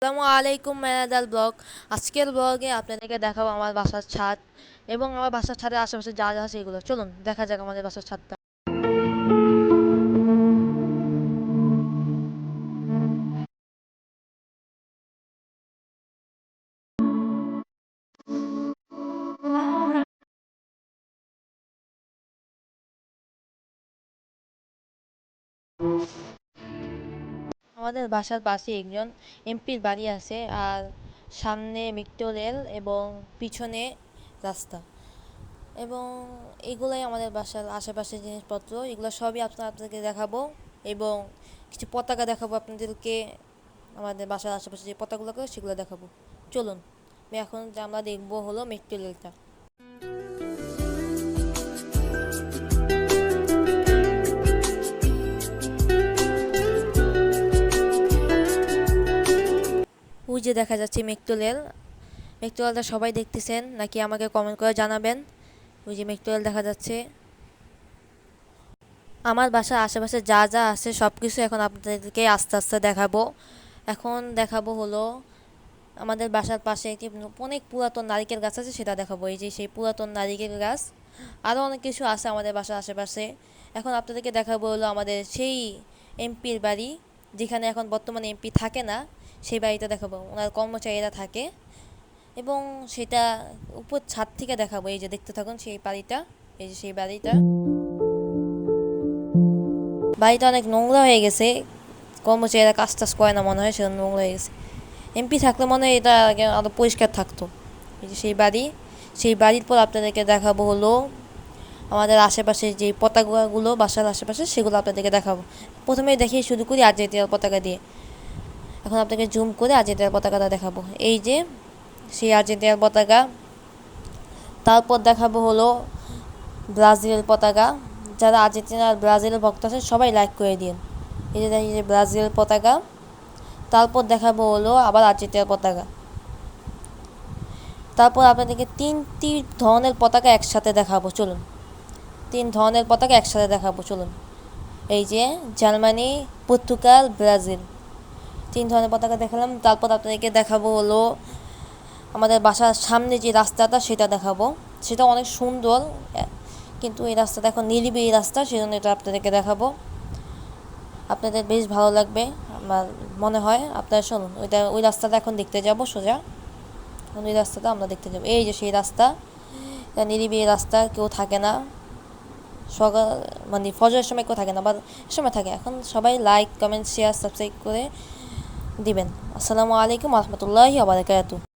আসসালামু আলাইকুম মেনাদাল ব্লগ। আজকের ব্লগে আপনাদেরকে দেখাবো আমার বাসার ছাদ এবং আমার বাসার ছাদের আশেপাশে যা যা আছে এগুলো। চলুন দেখা যাক আমাদের বাসার ছাদটা। আমাদের বাসার পাশে একজন এমপির বাড়ি আছে, আর সামনে মেট্রো রেল এবং পিছনে রাস্তা, এবং এগুলাই আমাদের বাসার আশেপাশের জিনিসপত্র। এগুলো সবই আপনাদেরকে দেখাবো এবং কিছু পতাকা দেখাবো আপনাদেরকে। আমাদের বাসার আশেপাশে যে পতাকাগুলো সেগুলো দেখাবো। চলুন, এখন যা আমরা দেখবো হলো মেট্রো রেলটা। ওই যে দেখা যাচ্ছে মেট্রো রেল। মেট্রো রেলটা সবাই দেখতেছেন নাকি আমাকে কমেন্ট করে জানাবেন। ওই যে মেট্রো রেল দেখা যাচ্ছে। আমার বাসার আশেপাশে যা যা আছে সব কিছু এখন আপনাদেরকে আস্তে আস্তে দেখাবো। এখন দেখাবো হলো আমাদের বাসার পাশে একটি অনেক পুরাতন নারিকেল গাছ আছে, সেটা দেখাবো। এই যে সেই পুরাতন নারিকেল গাছ, আরও অনেক কিছু আছে আমাদের বাসার আশেপাশে। এখন আপনাদেরকে দেখাবো হলো আমাদের সেই এমপির বাড়ি, যেখানে এখন বর্তমানে এমপি থাকে না, সেই বাড়িটা দেখাবো। ওনার কর্মচারীরা থাকে এবং সেটা উপর ছাদ থেকে দেখাবো। এই যে দেখতে থাকুন সেই বাড়িটা, এই যে সেই বাড়িটা। বাড়িটা অনেক নোংরা হয়ে গেছে, কর্মচারীরা কাজ টাজ করে না মনে হয়, সেটা নোংরা হয়ে গেছে। এমপি থাকলে মনে হয় এটা আগে আরও পরিষ্কার থাকতো। এই যে সেই বাড়ি, সেই বাড়ির পর আপনাদেরকে দেখাবো হলো আমাদের আশেপাশে যে পতাকাগুলো বাসার আশেপাশে, সেগুলো আপনাদেরকে দেখাবো। প্রথমেই দেখিয়ে শুরু করি আর্জেন্টিনার পতাকা দিয়ে। এখন আপনাকে জুম করে আর্জেন্টিনার পতাকাটা দেখাবো। এই যে সেই আর্জেন্টিনার পতাকা। তারপর দেখাবো হলো ব্রাজিলের পতাকা। যারা আর্জেন্টিনা আর ব্রাজিলের ভক্ত আছে সবাই লাইক করে দিন। এই যে দেখি যে ব্রাজিলের পতাকা। তারপর দেখাবো হলো আবার আর্জেন্টিনার পতাকা। তারপর আপনাদেরকে তিনটি ধরনের পতাকা একসাথে দেখাবো। চলুন, তিন ধরনের পতাকা একসাথে দেখাবো। চলুন, এই যে জার্মানি, পর্তুগাল, ব্রাজিল, তিন ধরনের পতাকা দেখালাম। তারপর আপনাদেরকে দেখাবো হলো আমাদের বাসার সামনে যে রাস্তাটা, সেটা দেখাবো। সেটা অনেক সুন্দর, কিন্তু এই রাস্তাটা এখন নিরিবিলি রাস্তা, সেজন্য এটা আপনাদেরকে দেখাবো। আপনাদের বেশ ভালো লাগবে আমার মনে হয়। আপনারা শুনুন, ওই রাস্তাটা এখন দেখতে যাব সোজা। ওই রাস্তাটা আমরা দেখতে যাবো। এই যে সেই রাস্তা, এটা নিরিবিলি রাস্তা, কেউ থাকে না। সকাল মানে ফজরের সময় কেউ থাকে না, বা সময় থাকে। এখন সবাই লাইক, কমেন্ট, শেয়ার, সাবস্ক্রাইব করে দিবেন। আসসালামু আলাইকুম রহমতুল্লাহি ওয়া বারাকাতুহু।